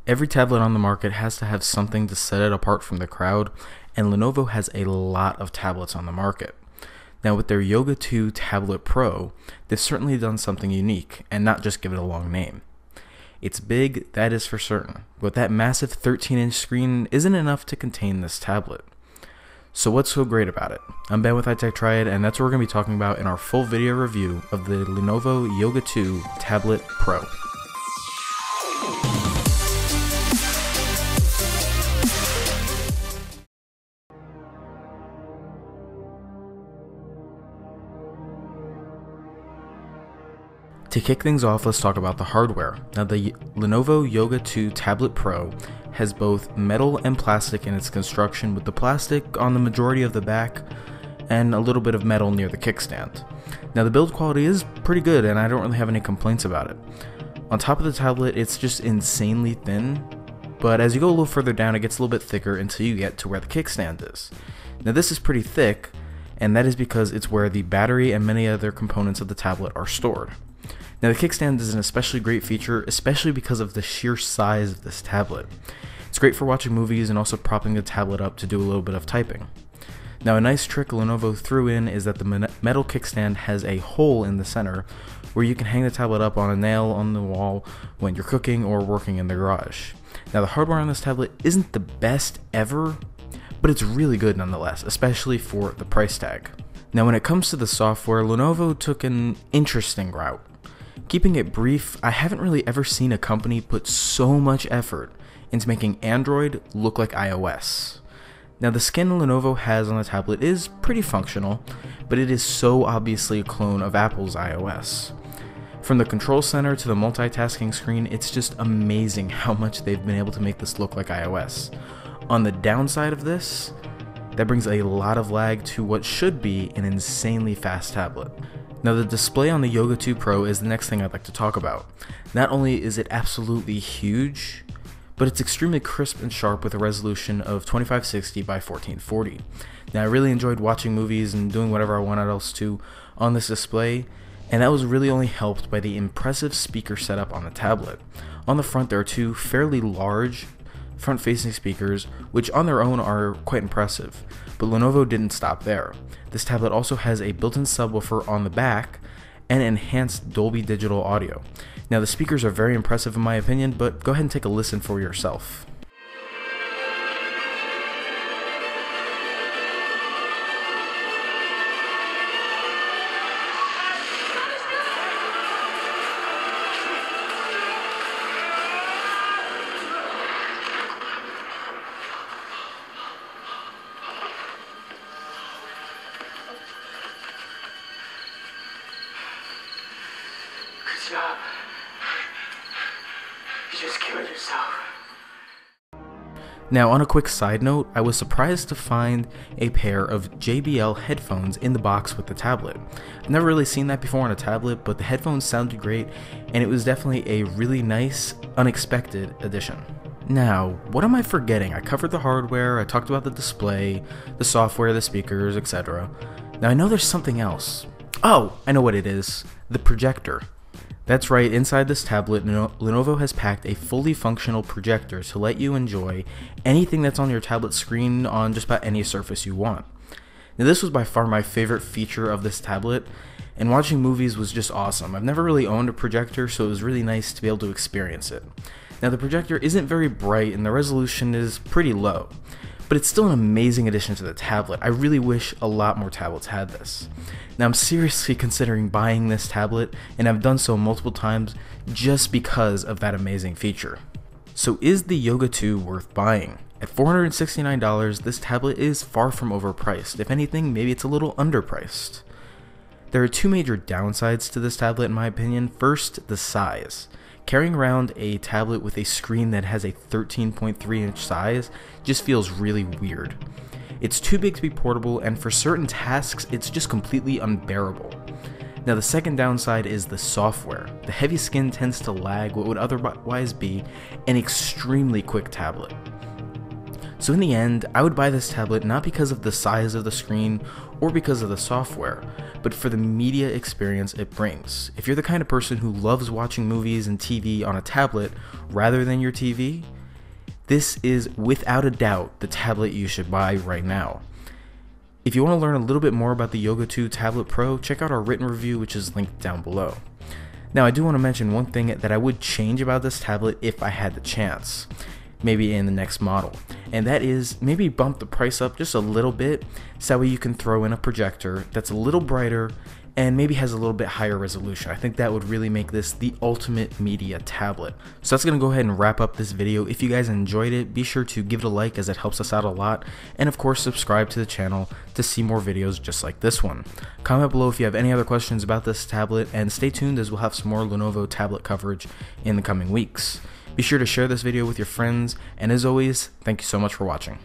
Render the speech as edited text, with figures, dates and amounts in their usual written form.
Every tablet on the market has to have something to set it apart from the crowd, and Lenovo has a lot of tablets on the market. Now with their Yoga 2 Tablet Pro, they've certainly done something unique, and not just give it a long name. It's big, that is for certain, but that massive 13-inch screen isn't enough to contain this tablet. So what's so great about it? I'm Ben with itechtriad, and that's what we're going to be talking about in our full video review of the Lenovo Yoga 2 Tablet Pro. To kick things off, let's talk about the hardware. Now the Lenovo Yoga 2 Tablet Pro has both metal and plastic in its construction, with the plastic on the majority of the back and a little bit of metal near the kickstand. Now the build quality is pretty good and I don't really have any complaints about it. On top of the tablet, it's just insanely thin, but as you go a little further down it gets a little bit thicker until you get to where the kickstand is. Now this is pretty thick, and that is because it's where the battery and many other components of the tablet are stored. Now the kickstand is an especially great feature, especially because of the sheer size of this tablet. It's great for watching movies and also propping the tablet up to do a little bit of typing. Now a nice trick Lenovo threw in is that the metal kickstand has a hole in the center where you can hang the tablet up on a nail on the wall when you're cooking or working in the garage. Now the hardware on this tablet isn't the best ever, but it's really good nonetheless, especially for the price tag. Now when it comes to the software, Lenovo took an interesting route. Keeping it brief, I haven't really ever seen a company put so much effort into making Android look like iOS. Now the skin Lenovo has on the tablet is pretty functional, but it is so obviously a clone of Apple's iOS. From the control center to the multitasking screen, it's just amazing how much they've been able to make this look like iOS. On the downside of this, that brings a lot of lag to what should be an insanely fast tablet. Now the display on the Yoga 2 Pro is the next thing I'd like to talk about. Not only is it absolutely huge, but it's extremely crisp and sharp with a resolution of 2560 by 1440. Now I really enjoyed watching movies and doing whatever I wanted else to on this display, and that was really only helped by the impressive speaker setup on the tablet. On the front there are two fairly large front-facing speakers, which on their own are quite impressive, but Lenovo didn't stop there. This tablet also has a built-in subwoofer on the back and enhanced Dolby Digital audio. Now the speakers are very impressive in my opinion, but go ahead and take a listen for yourself. Job. You just killed yourself. Now on a quick side note, I was surprised to find a pair of JBL headphones in the box with the tablet. I've never really seen that before on a tablet, but the headphones sounded great and it was definitely a really nice, unexpected addition. Now, what am I forgetting? I covered the hardware, I talked about the display, the software, the speakers, etc. Now I know there's something else. Oh, I know what it is. The projector. That's right, inside this tablet, Lenovo has packed a fully functional projector to let you enjoy anything that's on your tablet screen on just about any surface you want. Now this was by far my favorite feature of this tablet, and watching movies was just awesome. I've never really owned a projector, so it was really nice to be able to experience it. Now the projector isn't very bright and the resolution is pretty low, but it's still an amazing addition to the tablet. I really wish a lot more tablets had this. Now I'm seriously considering buying this tablet, and I've done so multiple times just because of that amazing feature. So is the Yoga 2 worth buying? At $469, this tablet is far from overpriced. If anything, maybe it's a little underpriced. There are two major downsides to this tablet in my opinion. First, the size. Carrying around a tablet with a screen that has a 13.3-inch size just feels really weird. It's too big to be portable, and for certain tasks, it's just completely unbearable. Now the second downside is the software. The heavy skin tends to lag what would otherwise be an extremely quick tablet. So in the end, I would buy this tablet not because of the size of the screen or because of the software, but for the media experience it brings. If you're the kind of person who loves watching movies and TV on a tablet rather than your TV, this is without a doubt the tablet you should buy right now. If you want to learn a little bit more about the Yoga 2 Tablet Pro, check out our written review, which is linked down below. Now, I do want to mention one thing that I would change about this tablet if I had the chance, maybe in the next model, and that is maybe bump the price up just a little bit, so that way you can throw in a projector that's a little brighter and maybe has a little bit higher resolution. I think that would really make this the ultimate media tablet. So that's going to go ahead and wrap up this video. If you guys enjoyed it, be sure to give it a like, as it helps us out a lot, and of course subscribe to the channel to see more videos just like this one. Comment below if you have any other questions about this tablet, and stay tuned as we'll have some more Lenovo tablet coverage in the coming weeks. Be sure to share this video with your friends, and as always, thank you so much for watching.